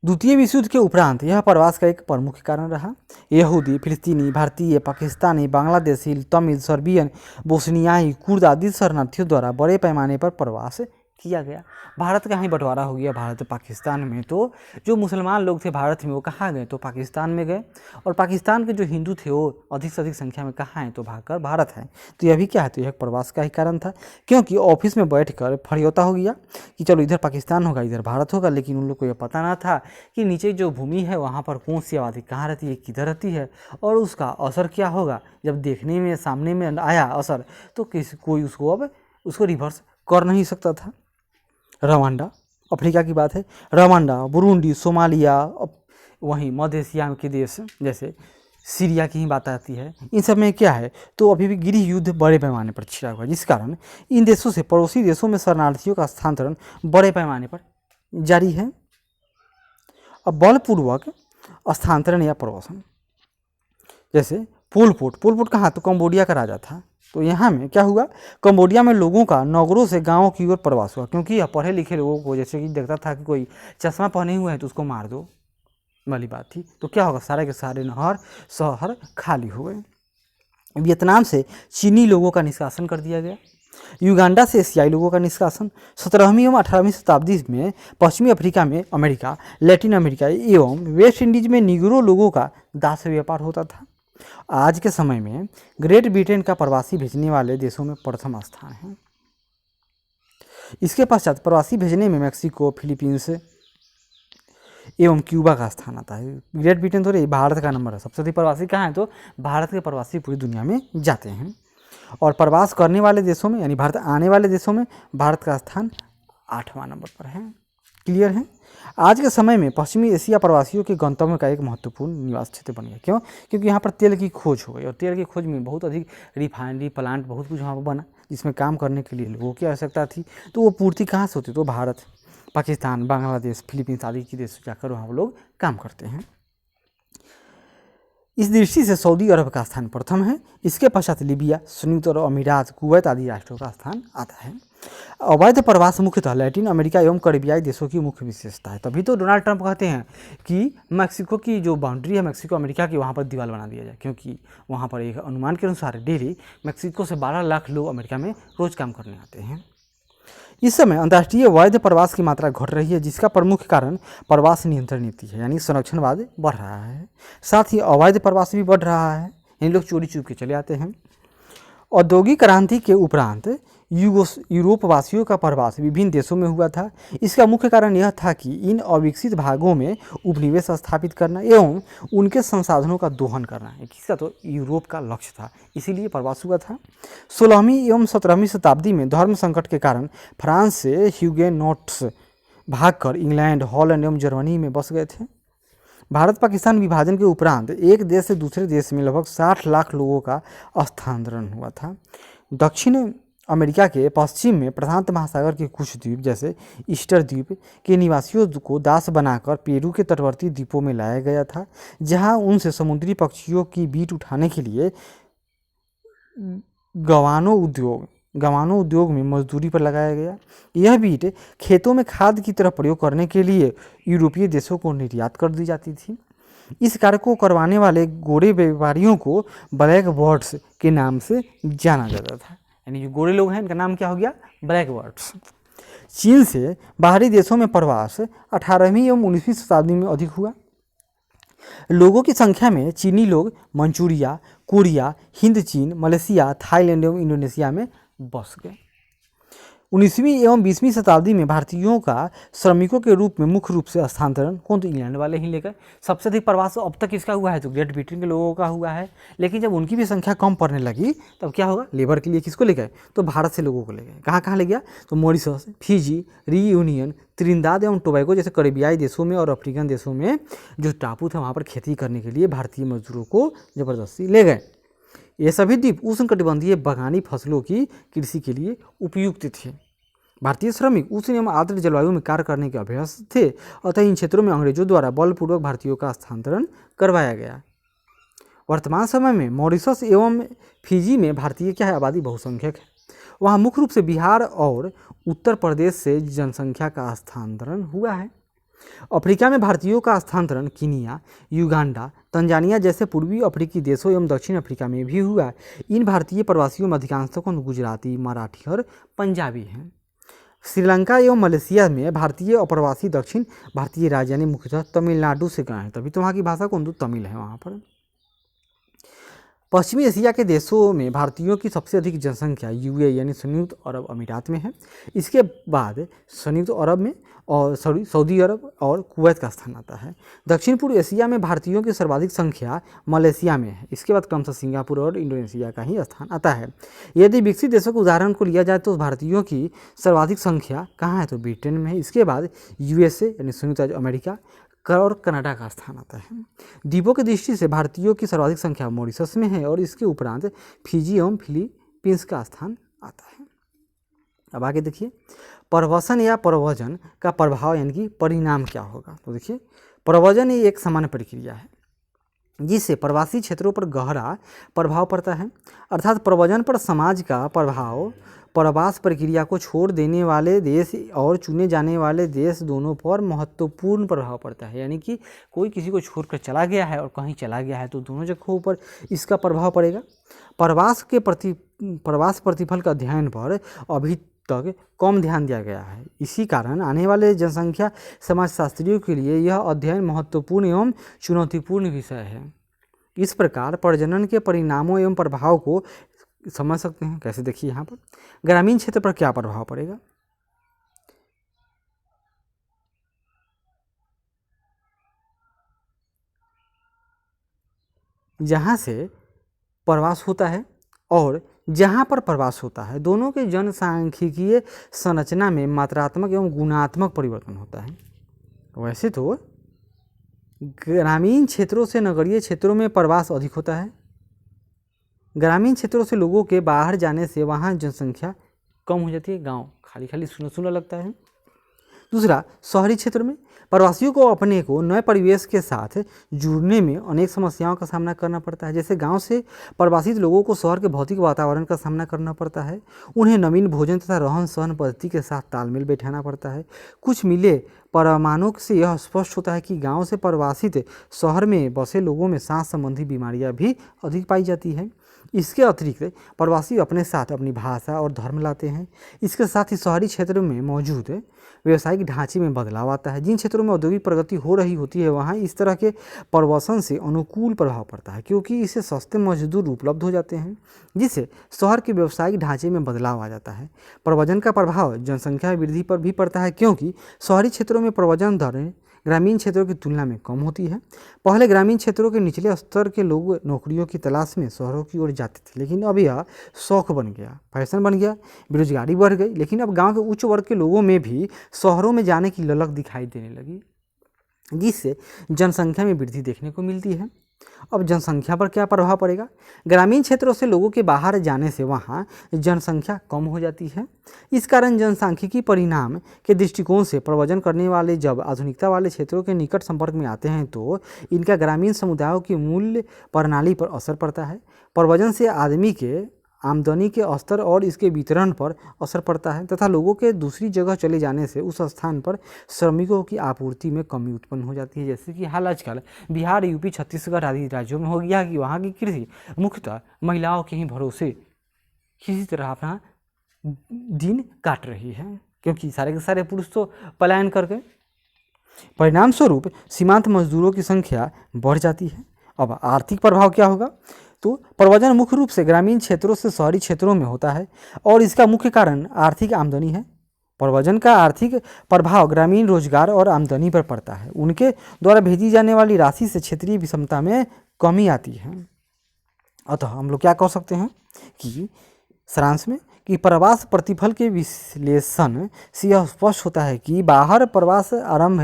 द्वितीय विश्व युद्ध के उपरांत यह प्रवास का एक प्रमुख कारण रहा। यहूदी, फिलिस्तीनी, भारतीय, पाकिस्तानी, बांग्लादेशी, तमिल, सर्बियन, बोस्नियाई, कुर्द आदि शरणार्थियों द्वारा बड़े पैमाने पर प्रवास किया गया। भारत का ही बंटवारा हो गया, भारत पाकिस्तान में। तो जो मुसलमान लोग थे भारत में वो कहाँ गए, तो पाकिस्तान में गए, और पाकिस्तान के जो हिंदू थे वो अधिक से अधिक संख्या में कहाँ हैं, तो भागकर भारत है। तो यह भी क्या है, तो यह प्रवास का ही कारण था, क्योंकि ऑफिस में बैठकर फरियोता हो गया कि चलो इधर पाकिस्तान होगा इधर भारत होगा, लेकिन उन लोग को यह पता ना था कि नीचे जो भूमि है वहाँ पर कौन सी आबादी कहाँ रहती है, किधर रहती है, और उसका असर क्या होगा। जब देखने में सामने में आया असर, तो कोई उसको रिवर्स कर नहीं सकता था। रवांडा, अफ्रीका की बात है, रवांडा, बुरुंडी, सोमालिया, वहीं मध्य एशिया के देश जैसे सीरिया की ही बात आती है। इन सब में क्या है, तो अभी भी गृह युद्ध बड़े पैमाने पर छिड़ा हुआ है, जिस कारण इन देशों से पड़ोसी देशों में शरणार्थियों का स्थानांतरण बड़े पैमाने पर जारी है। अब बलपूर्वक स्थानांतरण या प्रवासन, जैसे पोल पोट कहाँ, तो कंबोडिया का राजा था। तो यहाँ में क्या हुआ, कंबोडिया में लोगों का नगरों से गांवों की ओर प्रवास हुआ, क्योंकि यह पढ़े लिखे लोगों को जैसे कि देखता था कि कोई चश्मा पहने हुए हैं तो उसको मार दो वाली बात थी। तो क्या होगा, सारे के सारे नहर शहर खाली हो गए। वियतनाम से चीनी लोगों का निष्कासन कर दिया गया। युगांडा से एशियाई लोगों का निष्कासन। 17वीं एवं 18वीं शताब्दी में पश्चिमी अफ्रीका में अमेरिका, लैटिन अमेरिका एवं वेस्ट इंडीज में निगरो लोगों का दास व्यापार होता था। आज के समय में ग्रेट ब्रिटेन का प्रवासी भेजने वाले देशों में प्रथम स्थान है। इसके पश्चात प्रवासी भेजने में मैक्सिको, फिलीपींस एवं क्यूबा का स्थान आता है। ग्रेट ब्रिटेन तो भारत का नंबर है, सबसे अधिक प्रवासी कहाँ है, तो भारत के प्रवासी पूरी दुनिया में जाते हैं। और प्रवास करने वाले देशों में यानी भारत आने वाले देशों में भारत का स्थान 8वां नंबर पर है। क्लियर है। आज के समय में पश्चिमी एशिया प्रवासियों के गंतव्य का एक महत्वपूर्ण निवास क्षेत्र बन गया। क्यों, क्योंकि यहाँ पर तेल की खोज हो गई, और तेल की खोज में बहुत अधिक रिफाइनरी प्लांट बहुत कुछ वहाँ पर बना, जिसमें काम करने के लिए लोगों की आवश्यकता थी। तो वो पूर्ति कहाँ से होती, तो भारत, पाकिस्तान, बांग्लादेश, फिलीपींस आदि के देश जाकर वहाँ लोग काम करते हैं। इस दृष्टि से सऊदी अरब का स्थान प्रथम है। इसके पश्चात लीबिया, संयुक्त अरब अमीरात, कुवैत आदि राष्ट्रों का स्थान आता है। अवैध प्रवास मुख्यतः लैटिन अमेरिका एवं करीबियाई देशों की मुख्य विशेषता है। तभी तो डोनाल्ड ट्रंप कहते हैं कि मैक्सिको की जो बाउंड्री है मैक्सिको अमेरिका की, वहाँ पर दीवार बना दिया जाए, क्योंकि वहाँ पर एक अनुमान के अनुसार डेली मैक्सिको से 12 लाख लोग अमेरिका में रोज काम करने आते हैं। इस समय अंतर्राष्ट्रीय वैध प्रवास की मात्रा घट रही है, जिसका प्रमुख कारण प्रवास नियंत्रण नीति है, यानी संरक्षणवाद बढ़ रहा है। साथ ही अवैध प्रवास भी बढ़ रहा है, यानी लोग चोरी चुप के चले आते हैं। औद्योगिक क्रांति के उपरांत यूरोपवासियों का प्रवास विभिन्न देशों में हुआ था। इसका मुख्य कारण यह था कि इन अविकसित भागों में उपनिवेश स्थापित करना एवं उनके संसाधनों का दोहन करना, किसका, तो यूरोप का लक्ष्य था, इसीलिए प्रवास हुआ था। 16वीं एवं 17वीं शताब्दी में धर्म संकट के कारण फ्रांस से ह्यूगेनॉट्स भागकर इंग्लैंड, हॉलैंड एवं जर्मनी में बस गए थे। भारत पाकिस्तान विभाजन के उपरांत एक देश से दूसरे देश में लगभग 60 लाख लोगों का स्थानांतरण हुआ था। दक्षिण अमेरिका के पश्चिम में प्रशांत महासागर के कुछ द्वीप जैसे ईस्टर द्वीप के निवासियों को दास बनाकर पेरू के तटवर्ती द्वीपों में लाया गया था, जहां उनसे समुद्री पक्षियों की बीट उठाने के लिए गवानो उद्योग में मजदूरी पर लगाया गया। यह बीट खेतों में खाद की तरह प्रयोग करने के लिए यूरोपीय देशों को निर्यात कर दी जाती थी। इस कार्य को करवाने वाले गोरे व्यापारियों को ब्लैक बर्ड्स के नाम से जाना जाता था, यानी जो गोरे लोग हैं इनका नाम क्या हो गया, ब्लैक बर्ड्स। चीन से बाहरी देशों में प्रवास 18वीं एवं 19वीं शताब्दी में अधिक हुआ। लोगों की संख्या में चीनी लोग मंचूरिया, कोरिया, हिंद चीन, मलेशिया, थाईलैंड एवं इंडोनेशिया में बस गए। 19वीं एवं 20वीं शताब्दी में भारतीयों का श्रमिकों के रूप में मुख्य रूप से स्थानांतरण कौन, तो इंग्लैंड वाले ही लेकर। सबसे अधिक प्रवास अब तक किसका हुआ है, तो ग्रेट ब्रिटेन के लोगों का हुआ है। लेकिन जब उनकी भी संख्या कम पड़ने लगी तब क्या होगा, लेबर के लिए किसको ले गए, तो भारत से लोगों को ले गए। कहाँ कहाँ ले गया, तो मॉरिशस, फिजी, रियूनियन, त्रिनिदाद एवं टोबैगो जैसे करेबियाई देशों में और अफ्रीकन देशों में जो टापू था वहाँ पर खेती करने के लिए भारतीय मजदूरों को ज़बरदस्ती ले गए। ये सभी द्वीप उष्णकटिबंधीय बागानी फसलों की कृषि के लिए उपयुक्त थे। भारतीय श्रमिक उष्ण एवं आर्द्र जलवायु में कार्य करने के अभ्यस्त थे, अतः इन क्षेत्रों में अंग्रेजों द्वारा बलपूर्वक भारतीयों का स्थानांतरण करवाया गया। वर्तमान समय में मॉरिशस एवं फिजी में भारतीय क्या है, आबादी बहुसंख्यक है। वहाँ मुख्य रूप से बिहार और उत्तर प्रदेश से जनसंख्या का स्थानांतरण हुआ है। अफ्रीका में भारतीयों का स्थानांतरण कीनिया, युगांडा, तंजानिया जैसे पूर्वी अफ्रीकी देशों एवं दक्षिण अफ्रीका में भी हुआ। इन भारतीय प्रवासियों में अधिकांशतः गुजराती, मराठी और पंजाबी हैं। श्रीलंका एवं मलेशिया में भारतीय अप्रवासी दक्षिण भारतीय राज्य यानी मुख्यतः तमिलनाडु से गए हैं, तभी तो वहाँ की भाषा कौन, तो तमिल है वहाँ पर। पश्चिमी एशिया के देशों में भारतीयों की सबसे अधिक जनसंख्या यूए यानी संयुक्त अरब अमीरात में है। इसके बाद संयुक्त अरब में और सऊदी अरब और कुवैत का स्थान आता है। दक्षिण पूर्व एशिया में भारतीयों की सर्वाधिक संख्या मलेशिया में है। इसके बाद क्रमशः सिंगापुर और इंडोनेशिया का ही स्थान आता है। यदि विकसित देशों के उदाहरण को लिया जाए तो भारतीयों की सर्वाधिक संख्या कहाँ है, तो ब्रिटेन में है। इसके बाद यूएसए यानी संयुक्त राज्य अमेरिका और कनाडा का स्थान आता है। द्वीपों की दृष्टि से भारतीयों की सर्वाधिक संख्या मॉरिशस में है और इसके उपरांत फिजी एवं फिलीपींस का स्थान आता है। अब आगे देखिए, प्रवसन या प्रव्रजन का प्रभाव यानी कि परिणाम क्या होगा, तो देखिए प्रव्रजन ये एक सामान्य प्रक्रिया है जिससे प्रवासी क्षेत्रों पर गहरा प्रभाव पड़ता है। अर्थात प्रव्रजन पर समाज का प्रभाव प्रवास प्रक्रिया को छोड़ देने वाले देश और चुने जाने वाले देश दोनों पर महत्वपूर्ण प्रभाव पड़ता है। यानी कि कोई किसी को छोड़कर चला गया है और कहीं चला गया है तो दोनों जगहों पर इसका प्रभाव पड़ेगा। प्रवास प्रतिफल का अध्ययन पर अभी तक कम ध्यान दिया गया है। इसी कारण आने वाले जनसंख्या समाजशास्त्रियों के लिए यह अध्ययन महत्वपूर्ण एवं चुनौतीपूर्ण विषय है। इस प्रकार प्रजनन के परिणामों एवं प्रभाव को समझ सकते हैं। कैसे, देखिए यहाँ पर ग्रामीण क्षेत्र पर क्या प्रभाव पड़ेगा। जहाँ से प्रवास होता है और जहाँ पर प्रवास होता है दोनों के जनसांख्यिकीय संरचना में मात्रात्मक एवं गुणात्मक परिवर्तन होता है। वैसे तो ग्रामीण क्षेत्रों से नगरीय क्षेत्रों में प्रवास अधिक होता है। ग्रामीण क्षेत्रों से लोगों के बाहर जाने से वहाँ जनसंख्या कम हो जाती है, गांव खाली खाली सुना सुना लगता है। दूसरा, शहरी क्षेत्र में प्रवासियों को अपने को नए परिवेश के साथ जुड़ने में अनेक समस्याओं का सामना करना पड़ता है। जैसे गांव से प्रवासित लोगों को शहर के भौतिक वातावरण का सामना करना पड़ता है। उन्हें नवीन भोजन तथा रहन सहन पद्धति के साथ तालमेल बैठाना पड़ता है। कुछ मिले परमाणु से यह स्पष्ट होता है कि गाँव से प्रवासित शहर में बसे लोगों में सांस संबंधी बीमारियाँ भी अधिक पाई जाती है। इसके अतिरिक्त प्रवासी अपने साथ अपनी भाषा और धर्म लाते हैं। इसके साथ ही शहरी क्षेत्रों में मौजूद व्यावसायिक ढांचे में बदलाव आता है। जिन क्षेत्रों में औद्योगिक प्रगति हो रही होती है वहाँ इस तरह के प्रवासन से अनुकूल प्रभाव पड़ता है, क्योंकि इससे सस्ते मजदूर उपलब्ध हो जाते हैं, जिससे शहर के व्यावसायिक ढांचे में बदलाव आ जाता है। प्रव्रजन का प्रभाव जनसंख्या वृद्धि पर भी पड़ता है, क्योंकि शहरी क्षेत्रों में प्रव्रजन दरें ग्रामीण क्षेत्रों की तुलना में कम होती है। पहले ग्रामीण क्षेत्रों के निचले स्तर के लोग नौकरियों की तलाश में शहरों की ओर जाते थे, लेकिन अब यह शौक बन गया, फैशन बन गया, बेरोजगारी बढ़ गई। लेकिन अब गांव के उच्च वर्ग के लोगों में भी शहरों में जाने की ललक दिखाई देने लगी, जिससे जनसंख्या में वृद्धि देखने को मिलती है। अब जनसंख्या पर क्या प्रभाव पड़ेगा। ग्रामीण क्षेत्रों से लोगों के बाहर जाने से वहाँ जनसंख्या कम हो जाती है। इस कारण जनसांख्यिकी परिणाम के दृष्टिकोण से प्रव्रजन करने वाले जब आधुनिकता वाले क्षेत्रों के निकट संपर्क में आते हैं तो इनका ग्रामीण समुदायों की मूल्य प्रणाली पर असर पड़ता है। प्रव्रजन से आदमी के आमदनी के स्तर और इसके वितरण पर असर पड़ता है तथा लोगों के दूसरी जगह चले जाने से उस स्थान पर श्रमिकों की आपूर्ति में कमी उत्पन्न हो जाती है। जैसे कि हाल आजकल बिहार, यूपी, छत्तीसगढ़ आदि राज्यों में हो गया कि वहाँ की कृषि मुख्यतः महिलाओं के ही भरोसे किसी तरह अपना दिन काट रही है, क्योंकि सारे के सारे पुरुष तो पलायन कर गए। परिणाम स्वरूप सीमांत मजदूरों की संख्या बढ़ जाती है। अब आर्थिक प्रभाव क्या होगा। तो प्रव्रजन मुख्य रूप से ग्रामीण क्षेत्रों से शहरी क्षेत्रों में होता है और इसका मुख्य कारण आर्थिक आमदनी है। प्रव्रजन का आर्थिक प्रभाव ग्रामीण रोजगार और आमदनी पर पड़ता है। उनके द्वारा भेजी जाने वाली राशि से क्षेत्रीय विषमता में कमी आती है। अतः हम लोग क्या कह सकते हैं कि सारांश में कि प्रवास प्रतिफल के विश्लेषण से यह स्पष्ट होता है कि बाहर प्रवास आरंभ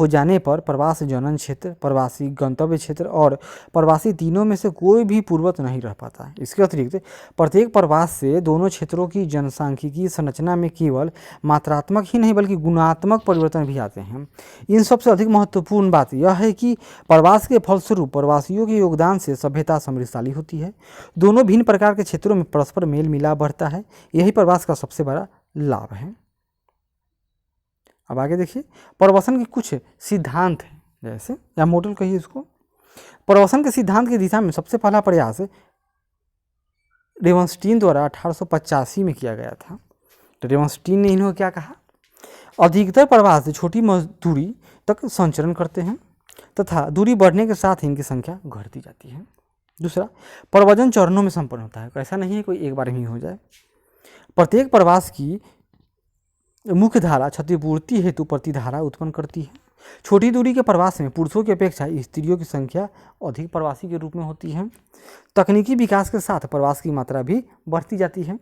हो जाने पर प्रवास जनन क्षेत्र, प्रवासी गंतव्य क्षेत्र और प्रवासी तीनों में से कोई भी पूर्ववत नहीं रह पाता। इसके अतिरिक्त प्रत्येक प्रवास से दोनों क्षेत्रों की जनसांख्यिकी संरचना में केवल मात्रात्मक ही नहीं बल्कि गुणात्मक परिवर्तन भी आते हैं। इन सबसे अधिक महत्वपूर्ण बात यह है कि प्रवास के फलस्वरूप प्रवासियों के योगदान से सभ्यता समृद्धशाली होती है। दोनों भिन्न प्रकार के क्षेत्रों में परस्पर मेल मिलाप बढ़ता है। यही प्रवास का सबसे बड़ा लाभ है। अब आगे देखिए, प्रवसन के कुछ सिद्धांत हैं, जैसे या मॉडल कहिए इसको। प्रवसन के सिद्धांत की दिशा में सबसे पहला प्रयास रेवनस्टीन द्वारा 1885 में किया गया था। तो रेवनस्टीन ने इन्होंने क्या कहा, अधिकतर प्रवास छोटी दूरी तक संचरण करते हैं तथा दूरी बढ़ने के साथ ही इनकी संख्या घटती जाती है। दूसरा, प्रव्रजन चरणों में संपन्न होता है। ऐसा नहीं है कोई एक बार ही हो जाए। प्रत्येक प्रवास की मुख्य धारा क्षतिपूर्ति हेतु प्रतिधारा उत्पन्न करती है। छोटी दूरी के प्रवास में पुरुषों की अपेक्षा स्त्रियों की संख्या अधिक प्रवासी के रूप में होती है। तकनीकी विकास के साथ प्रवास की मात्रा भी बढ़ती जाती है।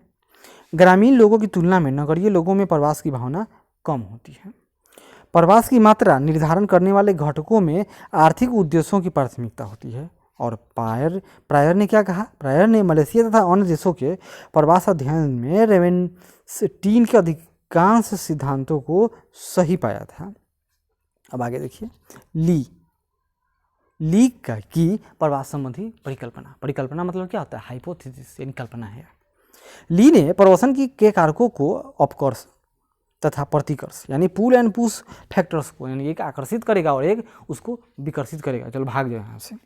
ग्रामीण लोगों की तुलना में नगरीय लोगों में प्रवास की भावना कम होती है। प्रवास की मात्रा निर्धारण करने वाले घटकों में आर्थिक उद्देश्यों की प्राथमिकता होती है। और प्रायर ने क्या कहा, प्रायर ने मलेशिया तथा अन्य देशों के प्रवास अध्ययन में रेवेनस्टीन के अधिकांश सिद्धांतों को सही पाया था। अब आगे देखिए, ली की प्रवास संबंधी परिकल्पना मतलब क्या होता है, हाइपोथेसिस यानी कल्पना है। ली ने प्रवसन के कारकों को अपकर्ष तथा प्रतिकर्ष यानी पुल एंड पुश फैक्टर्स को, यानी एक आकर्षित करेगा और एक उसको विकर्षित करेगा, चलो भाग जाए यहाँ से,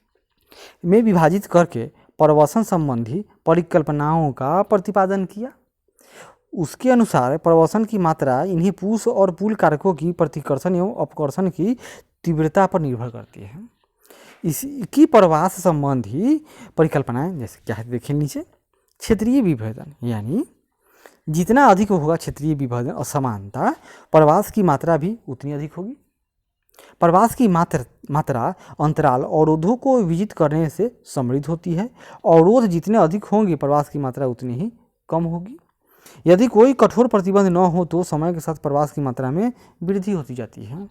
में विभाजित करके प्रवसन संबंधी परिकल्पनाओं का प्रतिपादन किया। उसके अनुसार प्रवसन की मात्रा इन्हीं पुश और पुल कारकों की प्रतिकर्षण एवं अपकर्षण की तीव्रता पर निर्भर करती है। इसकी प्रवास संबंधी परिकल्पनाएं जैसे क्या है देखिए नीचे, क्षेत्रीय विभेदन, यानी जितना अधिक होगा क्षेत्रीय विभेदन और समानता, प्रवास की मात्रा भी उतनी अधिक होगी। प्रवास की मात्रा अंतराल अवरोधों को विजित करने से समृद्ध होती है। अवरोध जितने अधिक होंगे प्रवास की मात्रा उतनी ही कम होगी। यदि कोई कठोर प्रतिबंध न हो तो समय के साथ प्रवास की मात्रा में वृद्धि होती जाती है।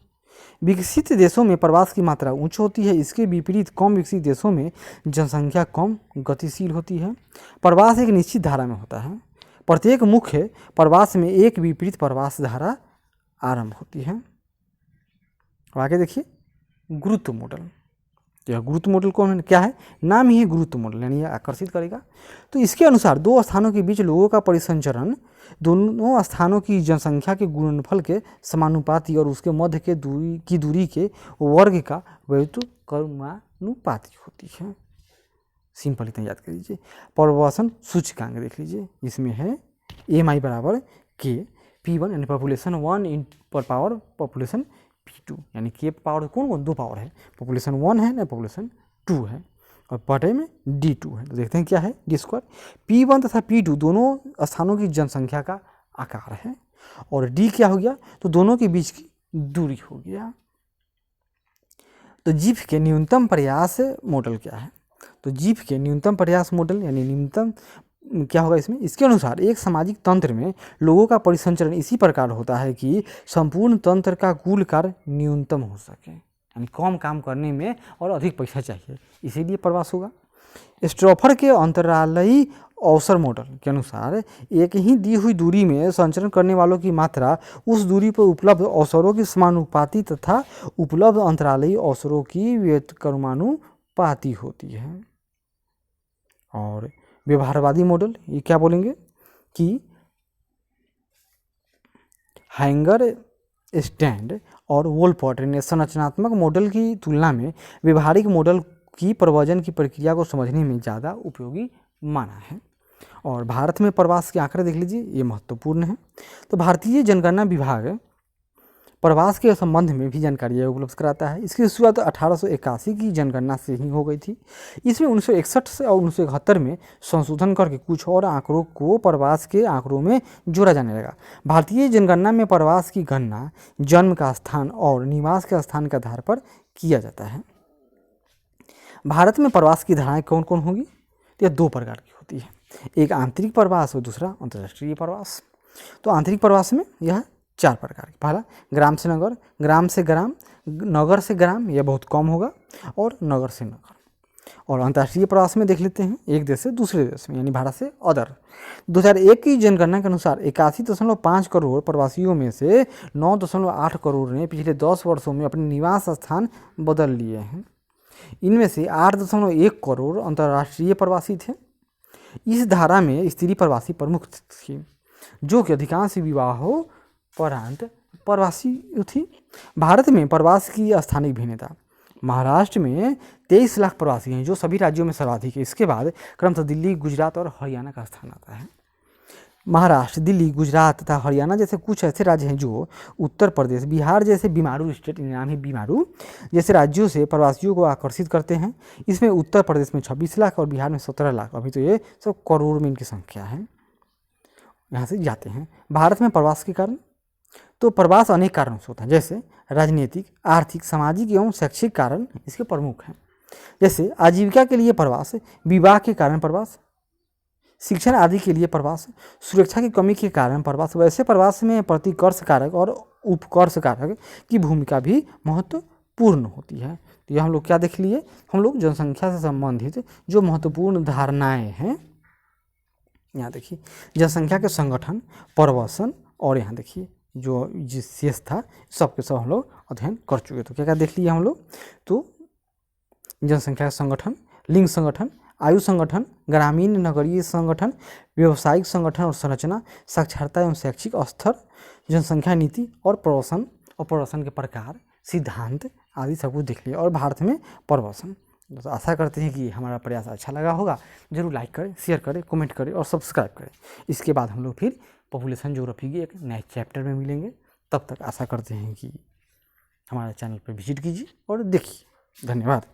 विकसित देशों में प्रवास की मात्रा उच्च होती है। इसके विपरीत कम विकसित देशों में जनसंख्या कम गतिशील होती है। प्रवास एक निश्चित धारा में होता है। प्रत्येक मुख्य प्रवास में एक विपरीत प्रवास धारा आरंभ होती है। आगे देखिए, गुरुत्व मॉडल। यह गुरुत्व मॉडल कौन क्या है, नाम ही है गुरुत्व मॉडल, यानी यह आकर्षित करेगा। तो इसके अनुसार दो स्थानों के बीच लोगों का परिसंचरण दोनों स्थानों की जनसंख्या के गुणनफल के समानुपाती और उसके मध्य के दूरी के वर्ग का व्युत्क्रमानुपाती होती है। सिंपल इतना याद कर लीजिए। प्रवसन सूचकांक देख लीजिए, इसमें है AMI बराबर K P1 यानी पॉपुलेशन 1 पर पावर पॉपुलेशन P2, यानी K पावर कौन दो पावर है, पॉपुलेशन 1 है ना पॉपुलेशन 2 है और बटे में D2 है। तो देखते हैं क्या है, D स्क्वायर। P1 तथा P2 दोनों स्थानों की जनसंख्या का आकार है और D क्या हो गया, तो दोनों के बीच की दूरी हो गया। तो जीफ के न्यूनतम प्रयास मॉडल क्या है, तो जीफ के न्यूनतम प्रयास मॉडल यानी न्यूनतम क्या होगा इसमें, इसके अनुसार एक सामाजिक तंत्र में लोगों का परिसंचरण इसी प्रकार होता है कि संपूर्ण तंत्र का कुल कार्य न्यूनतम हो सके, यानी कम काम करने में और अधिक पैसा चाहिए, इसीलिए प्रवास होगा। स्ट्रॉफर के अंतरालयी अवसर मॉडल के अनुसार एक ही दी हुई दूरी में संचरण करने वालों की मात्रा उस दूरी पर उपलब्ध अवसरों की समानुपाती तथा उपलब्ध अंतरालयी अवसरों की व्युत्क्रमानुपाती होती है। और व्यवहारवादी मॉडल ये क्या बोलेंगे कि हैंगर स्टैंड और वोलपॉट ने संरचनात्मक मॉडल की तुलना में व्यवहारिक मॉडल की प्रवचन की प्रक्रिया को समझने में ज़्यादा उपयोगी माना है। और भारत में प्रवास के आंकड़े देख लीजिए, ये महत्वपूर्ण है। तो भारतीय जनगणना विभाग प्रवास के संबंध में भी जानकारी उपलब्ध कराता है। इसकी शुरुआत 1881 की जनगणना से ही हो गई थी। इसमें 1961 से और 1971 में संशोधन करके कुछ और आंकड़ों को प्रवास के आंकड़ों में जोड़ा जाने लगा। भारतीय जनगणना में प्रवास की गणना जन्म का स्थान और निवास के स्थान के आधार पर किया जाता है। भारत में प्रवास की धाराएं कौन कौन होगी? यह दो प्रकार की होती है, एक आंतरिक प्रवास और दूसरा अंतर्राष्ट्रीय प्रवास। तो आंतरिक प्रवास में यह 4 प्रकार की, पहला ग्राम से नगर, ग्राम से ग्राम, नगर से ग्राम, यह बहुत कम होगा, और नगर से नगर। और अंतर्राष्ट्रीय प्रवास में देख लेते हैं, एक देश से दूसरे देश में, यानी भारत से अदर। 2001 की जनगणना के अनुसार 81.5 करोड़ प्रवासियों में से 9.8 करोड़ ने पिछले 10 वर्षों में अपने निवास स्थान बदल लिए हैं। इनमें से 8.1 करोड़ अंतर्राष्ट्रीय प्रवासी थे। इस धारा में स्त्री प्रवासी प्रमुख थी, जो कि अधिकांश विवाहों उपरांत प्रवासी थी। भारत में प्रवास की स्थानिक भिन्नता, महाराष्ट्र में 23 लाख प्रवासी हैं, जो सभी राज्यों में सर्वाधिक है। इसके बाद क्रमशः दिल्ली, गुजरात और हरियाणा का स्थान आता है। महाराष्ट्र, दिल्ली, गुजरात तथा हरियाणा जैसे कुछ ऐसे राज्य हैं जो उत्तर प्रदेश, बिहार जैसे बीमारू स्टेट, नाम है बीमारू, जैसे राज्यों से प्रवासियों को आकर्षित करते हैं। इसमें उत्तर प्रदेश में 26 लाख और बिहार में 17 लाख, अभी तो ये सब करोड़ में इनकी संख्या है, यहाँ से जाते हैं। भारत में प्रवास के कारण, तो प्रवास अनेक कारणों से होता है, जैसे राजनीतिक, आर्थिक, सामाजिक एवं शैक्षिक कारण इसके प्रमुख हैं। जैसे आजीविका के लिए प्रवास, विवाह के कारण प्रवास, शिक्षण आदि के लिए प्रवास, सुरक्षा की कमी के कारण प्रवास। वैसे प्रवास में प्रतिकर्ष कारक और उपकर्ष कारक की भूमिका भी महत्वपूर्ण होती है। तो यह हम लोग क्या देख लिए, हम लोग जनसंख्या से संबंधित जो महत्वपूर्ण धारणाएं हैं, यहाँ देखिए जनसंख्या के संगठन, प्रवसन, और यहाँ देखिए जो शेष था सबके सब हम लोग अध्ययन कर चुके। तो क्या क्या देख लिया हम लोग, तो जनसंख्या संगठन, लिंग संगठन, आयु संगठन, ग्रामीण नगरीय संगठन, व्यावसायिक संगठन और संरचना, साक्षरता एवं शैक्षिक स्तर, जनसंख्या नीति और प्रवसन के प्रकार, सिद्धांत आदि सब कुछ देख लिया। और भारत में प्रवसन। तो आशा करते हैं कि हमारा प्रयास अच्छा लगा होगा। जरूर लाइक करें, शेयर करें, कमेंट करें और सब्सक्राइब करें। इसके बाद हम लोग फिर पॉपुलेशन ज्योग्राफी के एक नए चैप्टर में मिलेंगे। तब तक आशा करते हैं कि हमारे चैनल पर विजिट कीजिए और देखिए। धन्यवाद।